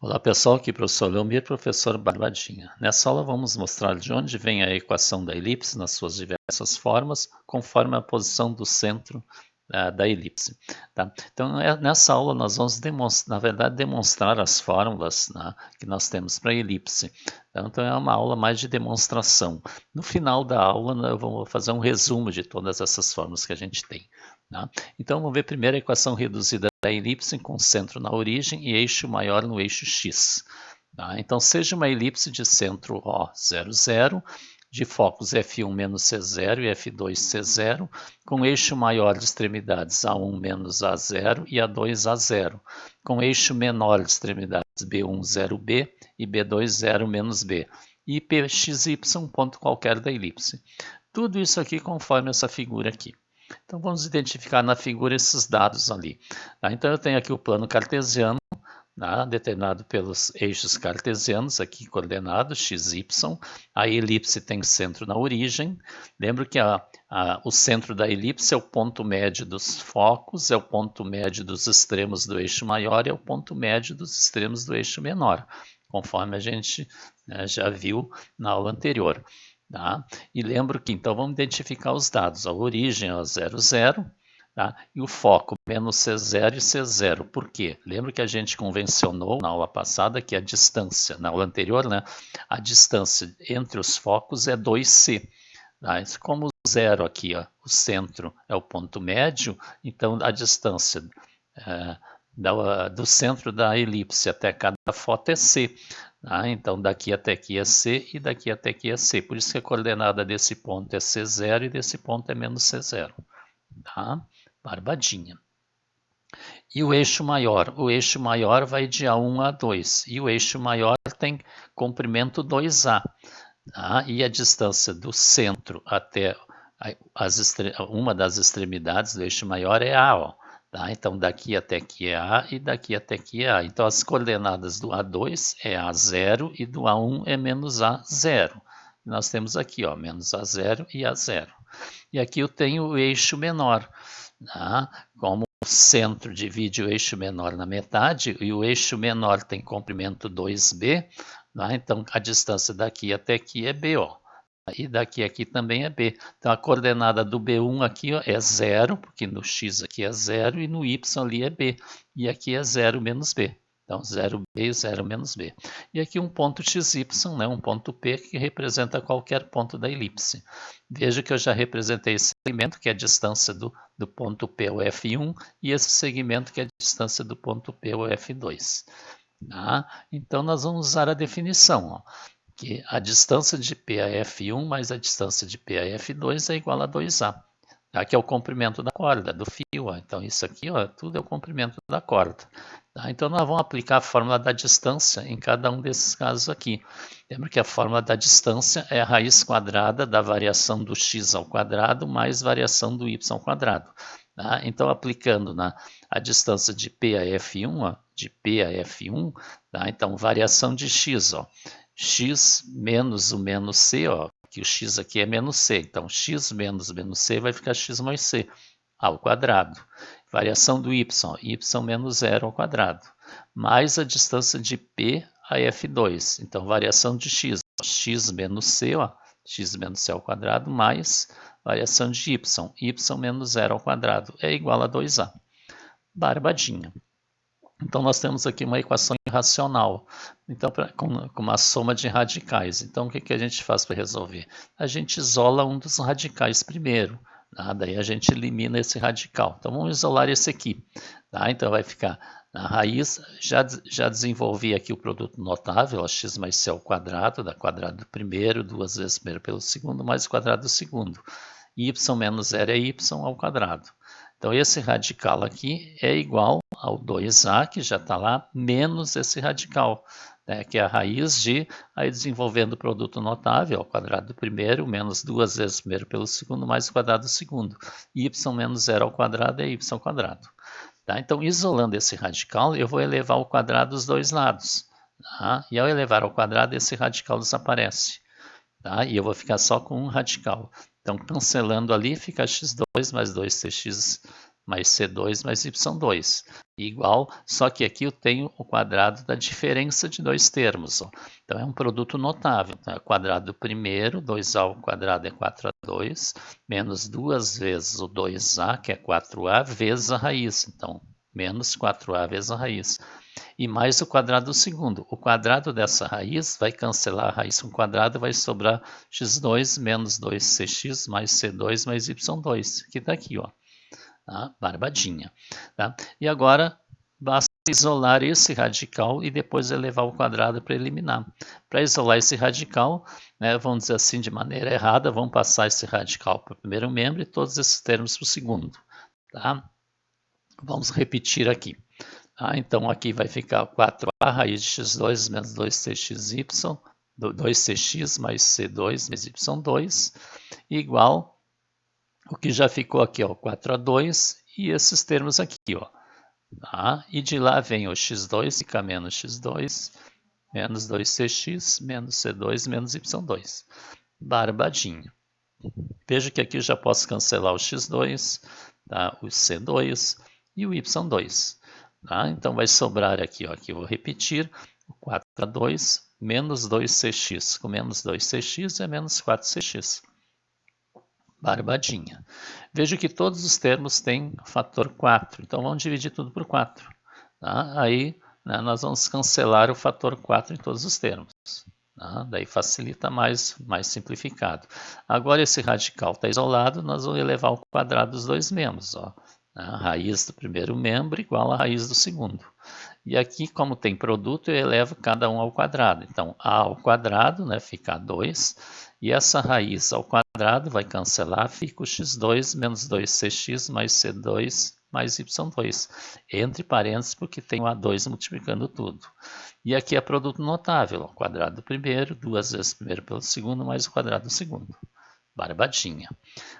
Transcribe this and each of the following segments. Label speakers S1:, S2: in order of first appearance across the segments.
S1: Olá pessoal, aqui é o professor Leomir, professor Barbadinha. Nessa aula vamos mostrar de onde vem a equação da elipse nas suas diversas formas, conforme a posição do centro da elipse. Tá? Então nessa aula nós vamos demonstrar as fórmulas, né, que nós temos para a elipse. Então é uma aula mais de demonstração. No final da aula eu vou fazer um resumo de todas essas fórmulas que a gente tem. Tá? Então vamos ver primeiro a equação reduzida da elipse com centro na origem e eixo maior no eixo x. Tá? Então, seja uma elipse de centro O, 0, 0, de focos F1 menos C0 e F2 C0, com eixo maior de extremidades A1 menos A0 e A2 A0, com eixo menor de extremidades B1 0B e B2 0 menos B, e PXY, ponto qualquer da elipse. Tudo isso aqui conforme essa figura aqui. Então vamos identificar na figura esses dados ali. Tá? Então eu tenho aqui o plano cartesiano, tá? Determinado pelos eixos cartesianos, aqui coordenados x, y. A elipse tem centro na origem. Lembro que o centro da elipse é o ponto médio dos focos, é o ponto médio dos extremos do eixo maior e é o ponto médio dos extremos do eixo menor, conforme a gente já viu na aula anterior. Tá? E lembro que, então, vamos identificar os dados. A origem é 0, 0, tá? E o foco, menos C0 e C0. Por quê? Lembra que a gente convencionou na aula passada que a distância, na aula anterior, né, a distância entre os focos é 2C. Tá? Como o 0 aqui, ó, o centro é o ponto médio, então a distância do centro da elipse até cada foto é C. Ah, então, daqui até aqui é C e daqui até aqui é C. Por isso que a coordenada desse ponto é C0 e desse ponto é menos C0. Tá? Barbadinha. E o eixo maior? O eixo maior vai de A1 a A2. E o eixo maior tem comprimento 2A. Tá? E a distância do centro até uma das extremidades do eixo maior é A. Ó. Tá? Então, daqui até aqui é A e daqui até aqui é A. Então, as coordenadas do A2 é A0 e do A1 é menos A0. Nós temos aqui, ó, menos A0 e A0. E aqui eu tenho o eixo menor. Tá? Como o centro divide o eixo menor na metade e o eixo menor tem comprimento 2B, tá? Então a distância daqui até aqui é B, ó. E daqui a aqui também é B. Então a coordenada do B1 aqui, ó, é 0, porque no X aqui é 0 e no Y ali é B. E aqui é 0 menos B. Então 0B e 0 menos B. E aqui um ponto XY, né, um ponto P, que representa qualquer ponto da elipse. Veja que eu já representei esse segmento, que é a distância do ponto P ao F1, e esse segmento, que é a distância do ponto P ao F2. Tá? Então nós vamos usar a definição, ó, que a distância de P a F1 mais a distância de P a F2 é igual a 2A, tá? Que é o comprimento da corda, do fio. Ó. Então isso aqui, ó, tudo é o comprimento da corda. Tá? Então nós vamos aplicar a fórmula da distância em cada um desses casos aqui. Lembra que a fórmula da distância é a raiz quadrada da variação do x ao quadrado mais variação do y ao quadrado. Tá? Então aplicando a distância de P a F1, ó, de P a F1, tá? Então variação de x, ó, x menos o menos c, ó, que o x aqui é menos c, então x menos menos c vai ficar x mais c ao quadrado. Variação do y, y menos 0 ao quadrado, mais a distância de P a F2, então variação de x, x menos c, ó, x menos c ao quadrado, mais variação de y menos 0 ao quadrado, é igual a 2A. Barbadinha. Então, nós temos aqui uma equação irracional, então, com uma soma de radicais. Então, o que a gente faz para resolver? A gente isola um dos radicais primeiro, tá? Daí a gente elimina esse radical. Então, vamos isolar esse aqui. Tá? Então, vai ficar na raiz, já desenvolvi aqui o produto notável, x mais c ao quadrado, da quadrado do primeiro, 2 vezes primeiro pelo segundo, mais o quadrado do segundo. Y menos 0 é y ao quadrado. Então, esse radical aqui é igual ao 2A, que já está lá, menos esse radical, né, que é a raiz de, aí desenvolvendo o produto notável, ao quadrado do primeiro, menos 2 vezes primeiro pelo segundo, mais o quadrado do segundo. Y menos 0 ao quadrado é y ao quadrado. Tá? Então, isolando esse radical, eu vou elevar ao quadrado os dois lados. Tá? E ao elevar ao quadrado, esse radical desaparece. Tá? E eu vou ficar só com um radical. Então, cancelando ali, fica x2 mais 2cx mais C2 mais Y2, igual, só que aqui eu tenho o quadrado da diferença de dois termos. Ó. Então é um produto notável. Então, é o quadrado do primeiro, 2A ao quadrado é 4A2, menos duas vezes o 2A, que é 4A, vezes a raiz. Então, menos 4A vezes a raiz. E mais o quadrado do segundo. O quadrado dessa raiz vai cancelar a raiz com o quadrado, vai sobrar x2 menos 2cx mais c2 mais y2, que está aqui, ó. Tá? Barbadinha. Tá? E agora, basta isolar esse radical e depois elevar ao quadrado para eliminar. Para isolar esse radical, né, vamos dizer assim, de maneira errada, vamos passar esse radical para o primeiro membro e todos esses termos para o segundo. Tá? Vamos repetir aqui. Então aqui vai ficar 4a raiz de x2 menos 2cxy, 2cx mais c2 mais y2, igual o que já ficou aqui, ó, 4a2 e esses termos aqui, ó. Tá? E de lá vem o x2, fica menos x2, menos 2cx, menos c2, menos y2. Barbadinho. Veja que aqui eu já posso cancelar o x2, tá? O c2 e o y2. Tá? Então vai sobrar aqui, ó, aqui eu vou repetir, 4a2 menos 2cx, com menos 2cx é menos 4cx. Barbadinha. Vejo que todos os termos têm fator 4, então vamos dividir tudo por 4. Tá? Aí, né, nós vamos cancelar o fator 4 em todos os termos. Tá? Daí facilita mais simplificado. Agora esse radical está isolado, nós vamos elevar ao quadrado dos dois membros. Ó. A raiz do primeiro membro igual à raiz do segundo. E aqui, como tem produto, eu elevo cada um ao quadrado. Então, a ao quadrado, né, fica 2, e essa raiz ao quadrado vai cancelar, fica o x2 menos 2cx mais c2 mais y2, entre parênteses, porque tem o a2 multiplicando tudo. E aqui é produto notável, o quadrado do primeiro, duas vezes o primeiro pelo segundo, mais o quadrado do segundo. Barbadinha.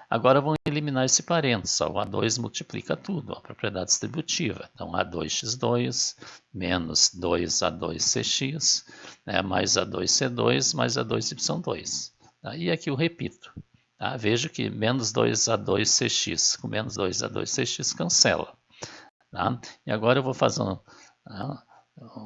S1: Agora vamos eliminar esse parênteses. O A2 multiplica tudo, a propriedade distributiva. Então, A2x2 menos 2A2cx, né, mais A2c2 mais A2y2. Tá? E aqui eu repito. Tá? Vejo que menos 2A2cx com menos 2A2cx cancela. Tá? E agora eu vou fazer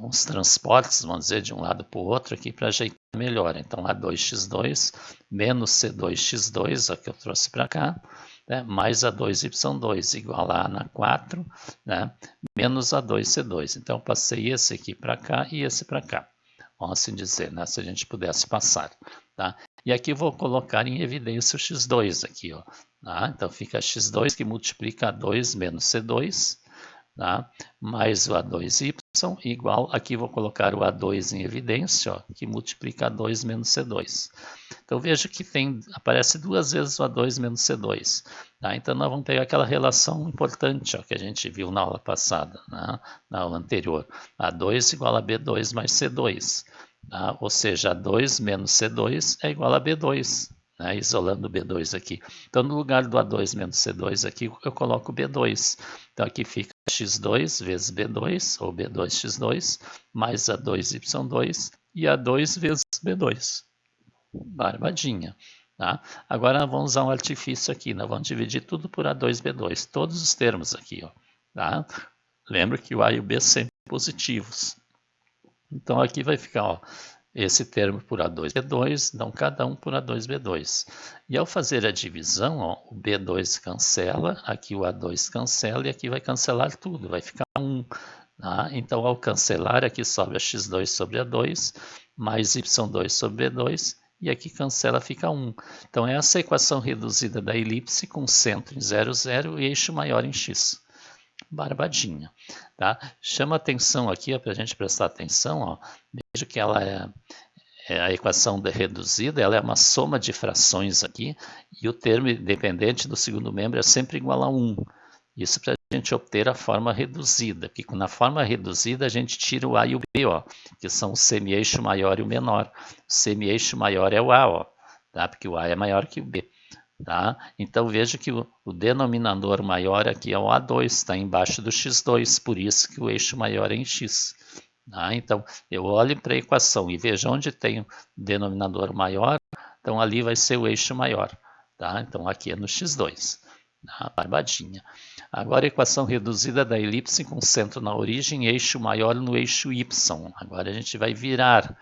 S1: uns transportes, vamos dizer, de um lado para o outro aqui para ajeitar melhor. Então, A2x2 menos C2x2, que eu trouxe para cá, né, mais A2y2 igual a na 4, né, menos A2c2. Então, eu passei esse aqui para cá e esse para cá. Vamos assim dizer, né, se a gente pudesse passar. Tá? E aqui eu vou colocar em evidência o x2 aqui. Ó, tá? Então, fica x2 que multiplica A2 menos C2, tá? Mais o A2y igual, aqui vou colocar o A2 em evidência, ó, que multiplica A2 menos C2. Então veja que aparece duas vezes o A2 menos C2. Tá? Então nós vamos pegar aquela relação importante, ó, que a gente viu na aula passada, né? Na aula anterior. A2 igual a B2 mais C2. Tá? Ou seja, A2 menos C2 é igual a B2. Né, isolando o B2 aqui. Então, no lugar do A2 menos C2 aqui, eu coloco o B2. Então, aqui fica x2 vezes B2, ou B2x2, mais A2y2 e A2 vezes B2. Barbadinha. Tá? Agora, vamos usar um artifício aqui. Nós vamos dividir tudo por A2B2, todos os termos aqui. Ó, tá? Lembra que o A e o B sempre positivos. Então, aqui vai ficar, ó, esse termo por A2B2, então cada um por A2B2. E ao fazer a divisão, ó, o B2 cancela, aqui o A2 cancela e aqui vai cancelar tudo, vai ficar 1. Tá? Então, ao cancelar, aqui sobra x2 sobre A2, mais y2 sobre B2, e aqui cancela, fica 1. Então, essa é a equação reduzida da elipse com centro em 0, 0 e eixo maior em x. Barbadinha. Tá? Chama atenção aqui, para a gente prestar atenção, ó, veja que ela é a equação reduzida, ela é uma soma de frações aqui, e o termo independente do segundo membro é sempre igual a 1. Isso para a gente obter a forma reduzida, porque na forma reduzida a gente tira o A e o B, ó, que são o semi-eixo maior e o menor. O semi-eixo maior é o A, ó, tá? Porque o A é maior que o B. Tá? Então veja que o denominador maior aqui é o A2, está embaixo do x2, por isso que o eixo maior é em x. Tá? Então eu olho para a equação e vejo onde tem o denominador maior, então ali vai ser o eixo maior. Tá? Então aqui é no x2. Tá? Barbadinha. Agora a equação reduzida da elipse com centro na origem e eixo maior no eixo y. Agora a gente vai virar.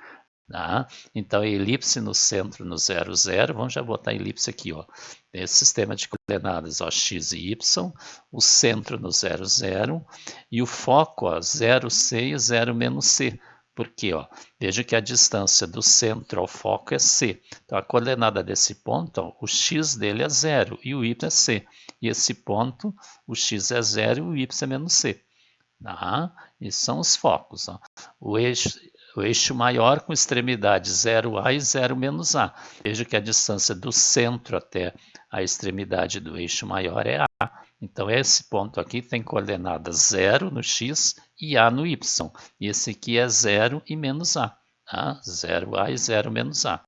S1: Tá? Então a elipse no centro no 0, 0, vamos já botar a elipse aqui, ó. Esse sistema de coordenadas, ó, x e y, o centro no 0, 0 e o foco, ó, 0, c e 0 menos c. Por quê? Ó? Veja que a distância do centro ao foco é c. Então a coordenada desse ponto, ó, o x dele é 0 e o y é c. E esse ponto, o x é 0 e o y é menos c. Tá? E são os focos. Ó. O eixo maior com extremidade 0A e 0 menos A. Veja que a distância do centro até a extremidade do eixo maior é A. Então, esse ponto aqui tem coordenadas 0 no x e A no y. E esse aqui é 0 e menos A. Tá? 0A e 0 menos A.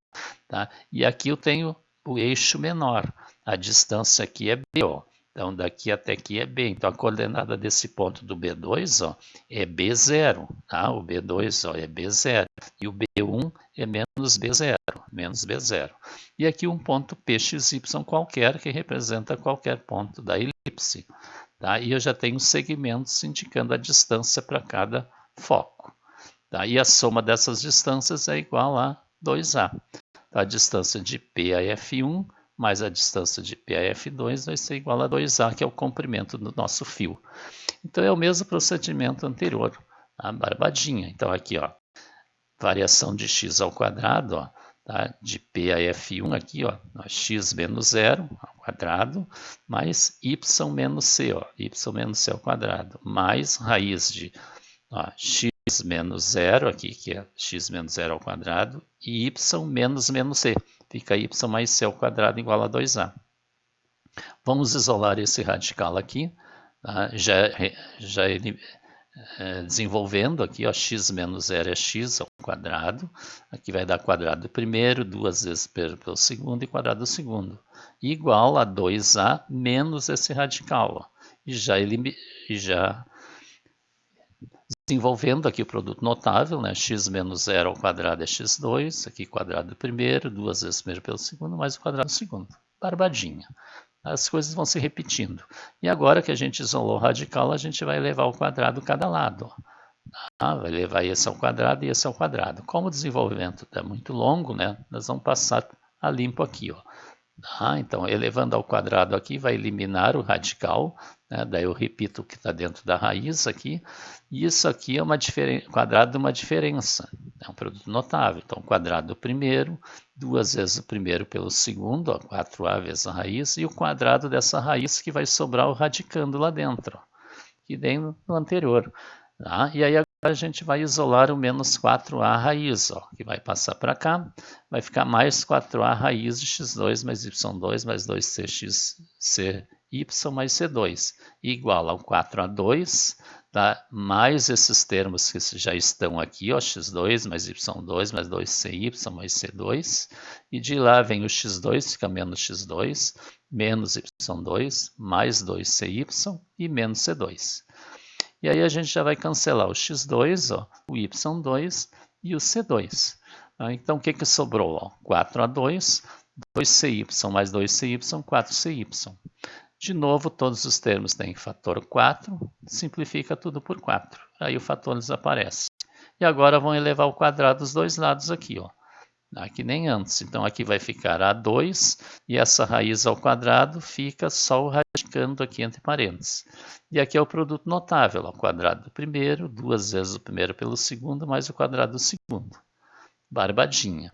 S1: Tá? E aqui eu tenho o eixo menor. A distância aqui é B. Ó. Então, daqui até aqui é B. Então, a coordenada desse ponto do B2 ó, é B0. Tá? O B2 ó, é B0. E o B1 é menos B0. Menos B0. E aqui um ponto PXY qualquer, que representa qualquer ponto da elipse. Tá? E eu já tenho segmentos indicando a distância para cada foco. Tá? E a soma dessas distâncias é igual a 2A. A distância de P a F1 mais a distância de P a F2 vai ser igual a 2A, que é o comprimento do nosso fio. Então, é o mesmo procedimento anterior, a barbadinha. Então, aqui, ó, variação de x ao quadrado, ó, tá? De P a F1 aqui, ó, x menos 0 ao quadrado, mais y menos c, ó, y menos c ao quadrado, mais raiz de x menos 0 aqui, que é x menos 0 ao quadrado, e y menos menos c. Fica y mais c ao quadrado igual a 2a. Vamos isolar esse radical aqui, tá? Desenvolvendo aqui, ó, x menos 0 é x ao quadrado, aqui vai dar quadrado do primeiro, 2 vezes pelo segundo e quadrado do segundo, igual a 2a menos esse radical. Ó, e já desenvolvendo aqui o produto notável, né? X menos 0 ao quadrado é x2, aqui quadrado do primeiro, 2 vezes primeiro pelo segundo, mais o quadrado do segundo. Barbadinha. As coisas vão se repetindo. E agora que a gente isolou o radical, a gente vai levar ao quadrado cada lado. Tá? Vai levar esse ao quadrado e esse ao quadrado. Como o desenvolvimento está muito longo, né? Nós vamos passar a limpo aqui, ó. Então, elevando ao quadrado aqui, vai eliminar o radical, né? Daí eu repito o que está dentro da raiz aqui, e isso aqui é quadrado de uma diferença, é um produto notável. Então, quadrado do primeiro, 2 vezes o primeiro pelo segundo, ó, 4a vezes a raiz, e o quadrado dessa raiz que vai sobrar o radicando lá dentro, ó, que vem no anterior. Tá? E aí agora a gente vai isolar o menos 4a raiz, ó, que vai passar para cá, vai ficar mais 4a raiz de x2 mais y2 mais 2cxcy mais c2, igual ao 4a2, tá? Mais esses termos que já estão aqui, ó, x2 mais y2 mais 2cy mais c2, e de lá vem o x2, fica menos x2, menos y2, mais 2cy e menos c2. E aí a gente já vai cancelar o x2, ó, o y2 e o c2. Então, o que sobrou? Ó? 4a2, 2cy mais 2cy, 4cy. De novo, todos os termos têm fator 4, simplifica tudo por 4. Aí o fator desaparece. E agora vão elevar ao quadrado os dois lados aqui, ó. Aqui nem antes. Então, aqui vai ficar A2 e essa raiz ao quadrado fica só o radicando aqui entre parênteses. E aqui é o produto notável, ao quadrado do primeiro, 2 vezes o primeiro pelo segundo, mais o quadrado do segundo. Barbadinha.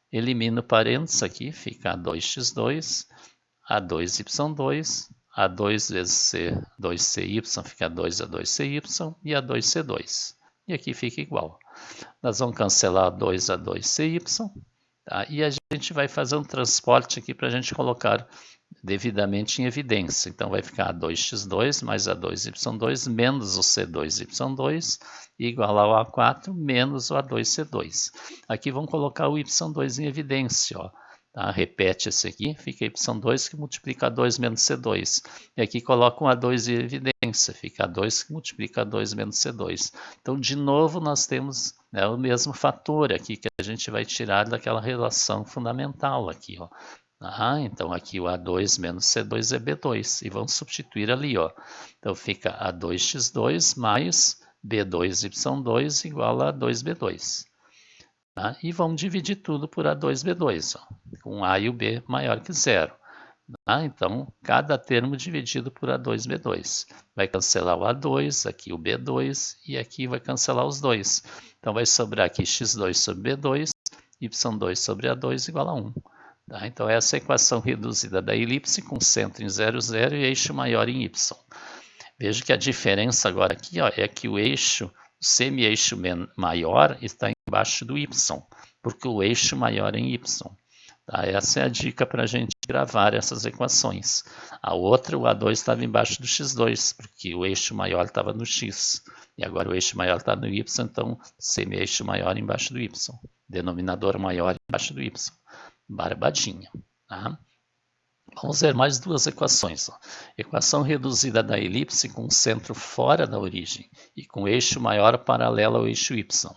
S1: Elimino parênteses aqui, fica A2x2, A2y2, A2 vezes C, 2cy, fica 2A2cy e A2c2. E aqui fica igual. Nós vamos cancelar 2A2cy, tá? E a gente vai fazer um transporte aqui para a gente colocar devidamente em evidência. Então, vai ficar A2x2 mais A2y2 menos o C2y2 igual ao A4 menos o A2c2. Aqui vamos colocar o y2 em evidência, ó. Tá? Repete esse aqui, fica y2 que multiplica 2 menos c2. E aqui coloca um A2 em evidência, fica A2 que multiplica 2 menos c2. Então, de novo, nós temos, né, o mesmo fator aqui que a gente vai tirar daquela relação fundamental aqui, ó. Então aqui o A2 menos C2 é B2. E vamos substituir ali, ó. Então fica A2x2 mais B2y2 igual a 2B2. E vamos dividir tudo por A2B2, ó, com A e o B maior que zero. Então, cada termo dividido por A2B2. Vai cancelar o A2, aqui o B2 e aqui vai cancelar os dois. Então, vai sobrar aqui x2 sobre B2, y2 sobre A2 igual a 1. Então, essa é a equação reduzida da elipse com centro em 0, 0 e eixo maior em y. Veja que a diferença agora aqui, ó, é que o eixo, o semi-eixo maior está embaixo do y, porque o eixo maior é em y. Essa é a dica para a gente gravar essas equações. A outra, o A2 estava embaixo do x2, porque o eixo maior estava no x. E agora o eixo maior está no y, então semi-eixo maior embaixo do y. Denominador maior embaixo do y. Barbadinha. Vamos ver mais duas equações. Equação reduzida da elipse com o centro fora da origem e com o eixo maior paralelo ao eixo y.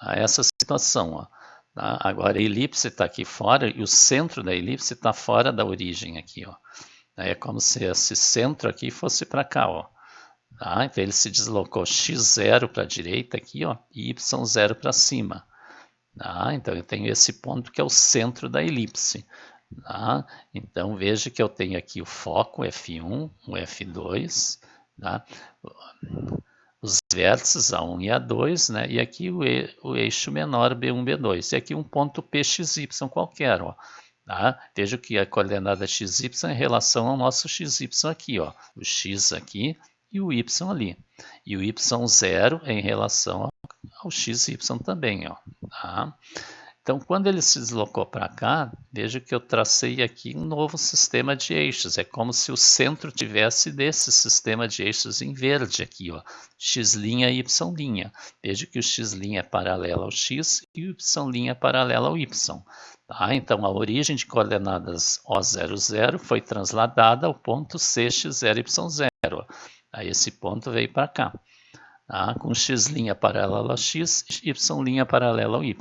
S1: Essa situação, ó. Agora a elipse está aqui fora e o centro da elipse está fora da origem aqui, ó. É como se esse centro aqui fosse para cá, ó. Então ele se deslocou x0 para a direita aqui, ó, e y0 para cima. Então eu tenho esse ponto que é o centro da elipse. Então veja que eu tenho aqui o foco F1, o F2, os vértices A1 e A2, né? E aqui o eixo menor B1, B2. E aqui um ponto PXY qualquer, ó. Veja que a coordenada XY é em relação ao nosso XY aqui, ó. O X aqui e o Y ali. E o Y0 é em relação ao XY também, ó. Então, quando ele se deslocou para cá, veja que eu tracei aqui um novo sistema de eixos. É como se o centro tivesse desse sistema de eixos em verde aqui, ó, x' e y'. Veja que o x' é paralelo ao x e o y' é paralelo ao y. Então, a origem de coordenadas O00 foi transladada ao ponto C, x0, y0. Esse ponto veio para cá, com x' paralelo ao x, y' paralelo ao y.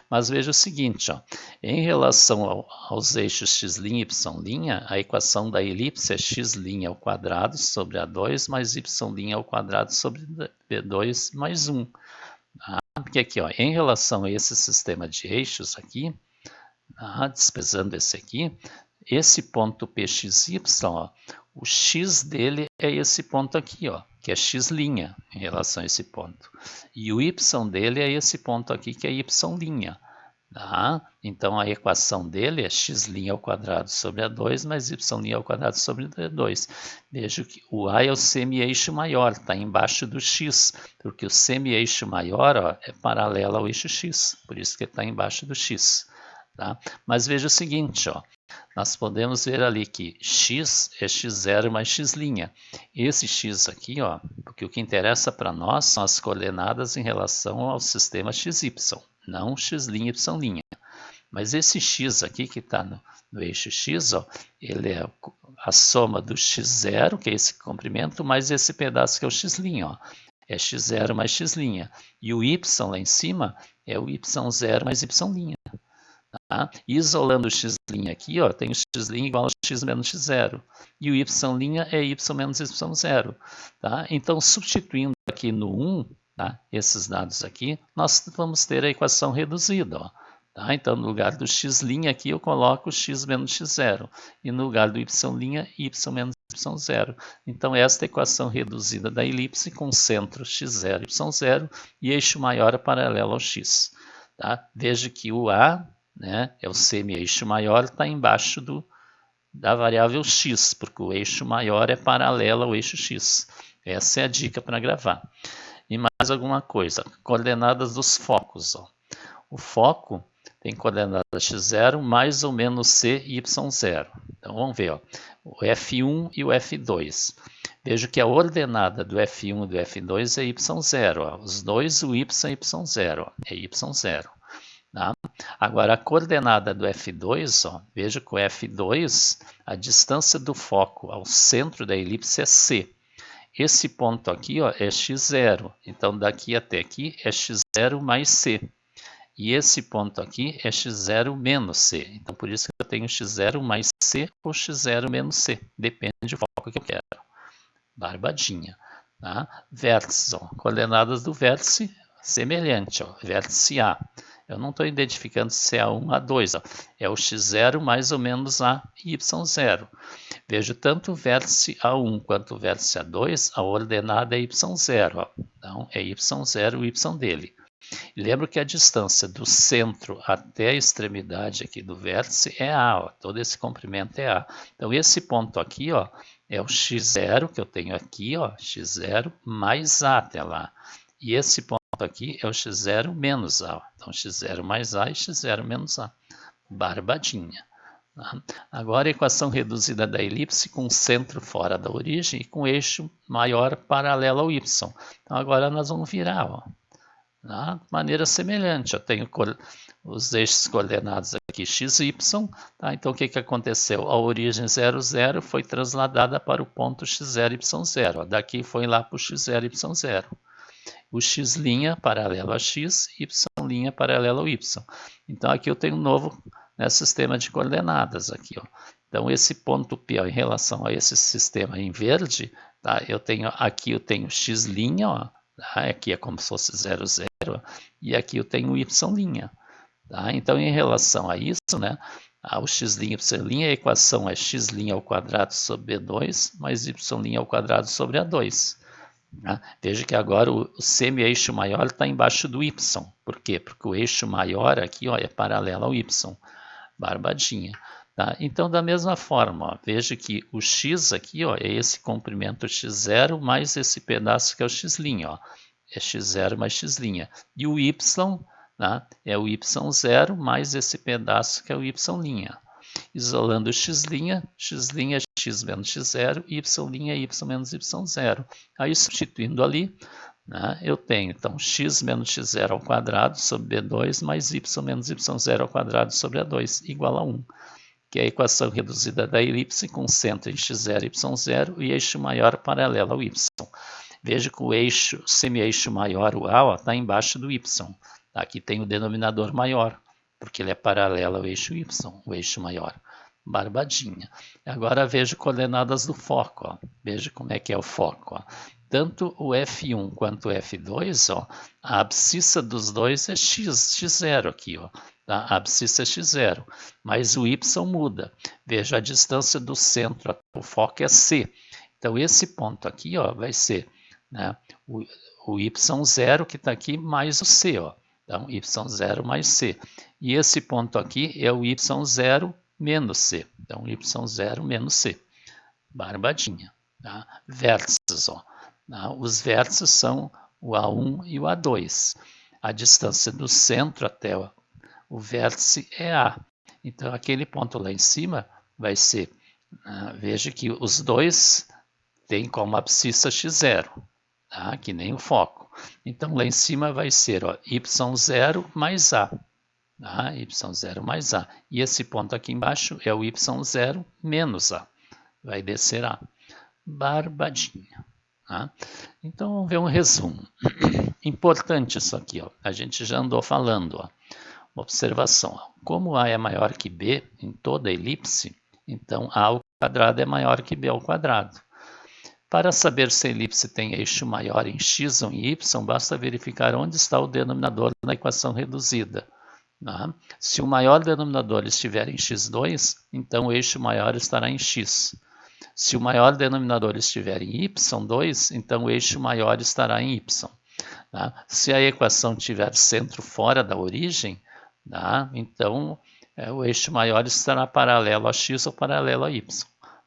S1: Mas veja o seguinte, ó, em relação aos eixos x', y', a equação da elipse é x' ao quadrado sobre A2 mais y' ao quadrado sobre B2 mais 1. Porque aqui, ó, em relação a esse sistema de eixos aqui, despesando esse aqui, esse ponto PXY, ó, o x dele é esse ponto aqui, ó, que é x' em relação a esse ponto. E o y dele é esse ponto aqui, que é y'. Então, a equação dele é x' ao quadrado sobre A2 mais y' ao quadrado sobre B2. Veja que o A é o semi-eixo maior, está embaixo do x, porque o semi-eixo maior, ó, é paralelo ao eixo x, por isso que está embaixo do x. Mas veja o seguinte, ó, nós podemos ver ali que x é x0 mais x'. Esse x aqui, ó, porque o que interessa para nós são as coordenadas em relação ao sistema xy, não x', y'. Mas esse x aqui que está no eixo x, ó, ele é a soma do x0, que é esse comprimento, mais esse pedaço que é o x', ó. É x0 mais x'. E o y lá em cima é o y0 mais y'. Isolando o x' aqui, ó, tem o x' igual a x menos x0. E o y' é y menos y0. Então, substituindo aqui no 1, esses dados aqui, nós vamos ter a equação reduzida. Ó. Então, no lugar do x' aqui, eu coloco x menos x0. E no lugar do y', y menos y0. Então, esta é a equação reduzida da elipse com centro x0, y0 e eixo maior paralelo ao x. Veja que o A, né, é o semi-eixo maior, está embaixo da variável x, porque o eixo maior é paralelo ao eixo x. Essa é a dica para gravar. E mais alguma coisa, coordenadas dos focos. Ó. O foco tem coordenada x0 mais ou menos c e y0. Então vamos ver, ó, o F1 e o F2. Vejo que a ordenada do F1 e do F2 é y0. Ó. Os dois, o y é y0, ó, é y0. Agora, a coordenada do F2, ó, veja que o F2, a distância do foco ao centro da elipse é C. Esse ponto aqui, ó, é x0. Então, daqui até aqui é x0 mais C. E esse ponto aqui é x0 menos c. Então, por isso que eu tenho x0 mais c ou x0 menos c. Depende do foco que eu quero. Barbadinha. Tá? Vértices, ó. Coordenadas do vértice semelhante. Ó. Vértice A. Eu não estou identificando se é A1, A2. Ó. É o x0 mais ou menos a y0. Vejo tanto o vértice A1 quanto o vértice A2, a ordenada é y0. Ó. Então, é y0 o y dele. E lembro que a distância do centro até a extremidade aqui do vértice é A, ó, todo esse comprimento é A. Então, esse ponto aqui, ó, é o x0 que eu tenho aqui, ó, x0 mais A até lá. E esse ponto aqui é o x0 menos A. Ó. Então, x0 mais A e x0 menos A. Barbadinha. Tá? Agora, a equação reduzida da elipse com centro fora da origem e com eixo maior paralelo ao y. Então, agora nós vamos virar, ó. De maneira semelhante, eu tenho os eixos coordenados aqui x, y, tá? Então o que aconteceu? A origem 0, 0 foi trasladada para o ponto x0, y0, daqui foi lá para o x0, y0. O x' paralelo a x, y' paralelo ao y. Então aqui eu tenho um novo sistema de coordenadas aqui, ó. Então esse ponto P, ó, em relação a esse sistema em verde, tá? Aqui eu tenho x', ó, tá? Aqui é como se fosse 0, 0, e aqui eu tenho y'. Tá? Então, em relação a isso, né, o x', y', a equação é x' ao quadrado sobre B2 mais y' ao quadrado sobre A2. Tá? Veja que agora o semi-eixo maior está embaixo do y. Por quê? Porque o eixo maior aqui, ó, é paralelo ao y. Barbadinha. Tá? Então, da mesma forma, ó, veja que o x aqui, ó, é esse comprimento x0 mais esse pedaço que é o x'. Ó. É x0 mais x'. E o y, tá? É o y0 mais esse pedaço que é o y'. Isolando o x', x' é x menos x0, y' é y menos y0. Aí, substituindo ali, né, eu tenho, então, x menos x0 ao quadrado sobre B2 mais y menos y0 ao quadrado sobre A2 igual a 1, que é a equação reduzida da elipse com centro em x0, y0 e eixo maior paralelo ao y. Veja que o eixo, semi-eixo maior, o A, está embaixo do y. Aqui tem o denominador maior, porque ele é paralelo ao eixo y, o eixo maior. Barbadinha. Agora veja coordenadas do foco. Ó. Veja como é que é o foco. Ó. Tanto o F1 quanto o F2, ó, a abscissa dos dois é x0 aqui. Ó. Tá? A abscissa é x0, mas o y muda. Veja a distância do centro, o foco é c. Então esse ponto aqui, ó, vai ser, né, o y0 que está aqui mais o c. Ó. Então y0 mais c. E esse ponto aqui é o y0 menos c. Então y0 menos c. Barbadinha. Tá? Vértices. Ó. Tá? Os vértices são o A1 e o A2. A distância do centro até o vértice é A. Então, aquele ponto lá em cima vai ser, veja que os dois têm como abscissa x0, tá? Que nem o foco. Então, lá em cima vai ser, ó, y0 mais A. Tá? Y0 mais A. E esse ponto aqui embaixo é o y0 menos A. Vai descer A. Barbadinha. Tá? Então, vamos ver um resumo. Importante isso aqui. Ó. A gente já andou falando. Ó. Observação, como A é maior que B em toda a elipse, então A ao quadrado é maior que B ao quadrado. Para saber se a elipse tem eixo maior em x ou em y, basta verificar onde está o denominador na equação reduzida. Tá? Se o maior denominador estiver em x2, então o eixo maior estará em x. Se o maior denominador estiver em y2, então o eixo maior estará em y. Tá? Se a equação tiver centro fora da origem, tá? Então, o eixo maior estará paralelo a x ou paralelo a y.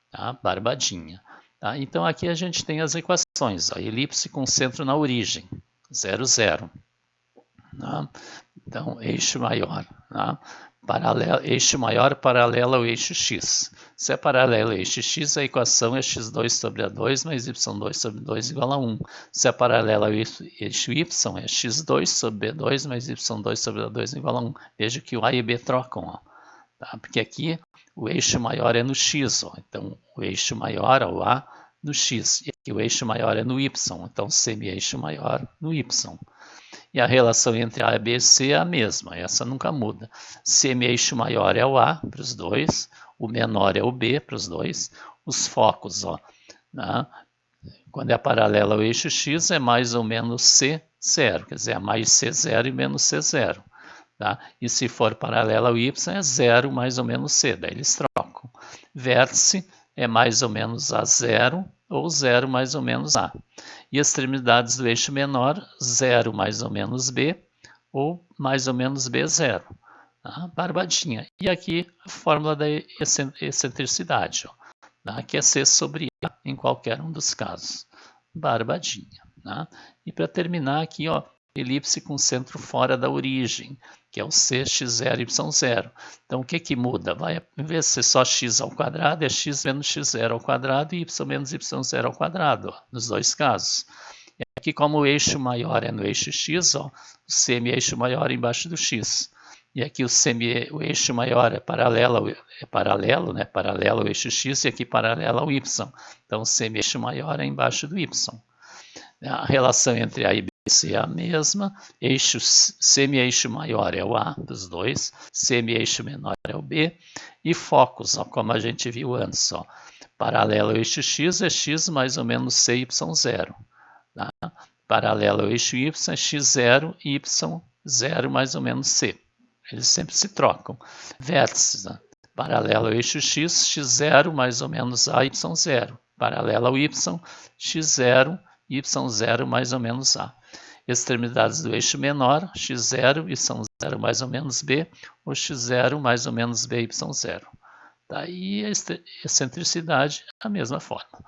S1: Tá? Barbadinha. Tá? Então, aqui a gente tem as equações. A elipse com centro na origem, 0, 0. Tá? Então, eixo maior. Tá? Eixo maior paralelo ao eixo x. Se é paralelo ao eixo x, a equação é x2 sobre A2 mais y2 sobre 2 igual a 1. Se é paralelo ao eixo y, é x2 sobre B2 mais y2 sobre A2 igual a 1. Veja que o A e B trocam. Ó. Tá? Porque aqui o eixo maior é no x. Ó. Então, o eixo maior é o A no x. E aqui o eixo maior é no y. Então, semi-eixo maior no y. E a relação entre A, B e C é a mesma, essa nunca muda. Semi-eixo maior é o A para os dois, o menor é o B para os dois. Os focos, ó, né? Quando é paralela ao eixo X, é mais ou menos C0, quer dizer, é mais C0 e menos C0. Tá? E se for paralela ao Y, é 0 mais ou menos C, daí eles trocam. Vértice é mais ou menos A0 ou 0 mais ou menos A. E extremidades do eixo menor, 0 mais ou menos B ou mais ou menos B0. Tá? Barbadinha. E aqui a fórmula da excentricidade, ó, tá? Que é C sobre A em qualquer um dos casos. Barbadinha. Tá? E para terminar aqui, ó, elipse com centro fora da origem, que é o cx0, y0. Então, o que que muda? Vai, em vez de ser só x ao quadrado, é x menos x0 ao quadrado e y menos y0 ao quadrado, ó, nos dois casos. E aqui, como o eixo maior é no eixo x, ó, o semi-eixo maior embaixo do x. E aqui o eixo maior é paralelo, né? Paralelo ao eixo x e aqui paralelo ao y. Então, o semi-eixo maior é embaixo do y. A relação entre A e B é a mesma, semi-eixo maior é o A dos dois, semi-eixo menor é o B, e focos, ó, como a gente viu antes, ó, paralelo ao eixo X é X mais ou menos C, Y0. Tá? Paralelo ao eixo Y é X0 e Y0 mais ou menos C. Eles sempre se trocam. Vértices, né? Paralelo ao eixo X, X0 mais ou menos A, Y0. Paralelo ao Y, X0, Y0 mais ou menos A. Extremidades do eixo menor, x0, y0 mais ou menos b, ou x0 mais ou menos b, y0. Daí a excentricidade é a mesma forma.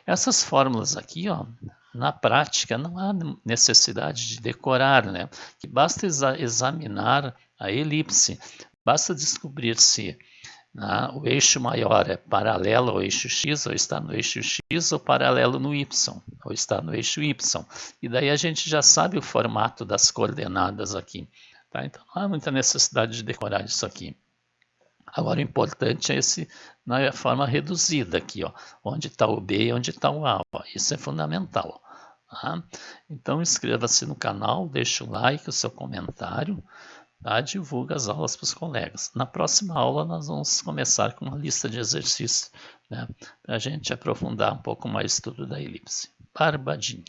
S1: Essas fórmulas aqui, ó, na prática, não há necessidade de decorar, né? Que basta examinar a elipse, basta descobrir se o eixo maior é paralelo ao eixo X, ou está no eixo X, ou paralelo no Y, ou está no eixo Y. E daí a gente já sabe o formato das coordenadas aqui. Tá? Então não há muita necessidade de decorar isso aqui. Agora o importante é na forma reduzida aqui, ó, onde está o B e onde está o A. Ó. Isso é fundamental. Tá? Então inscreva-se no canal, deixe o like, o seu comentário. Tá? Divulga as aulas para os colegas. Na próxima aula nós vamos começar com uma lista de exercícios, né? Para a gente aprofundar um pouco mais o estudo da elipse. Barbadinha.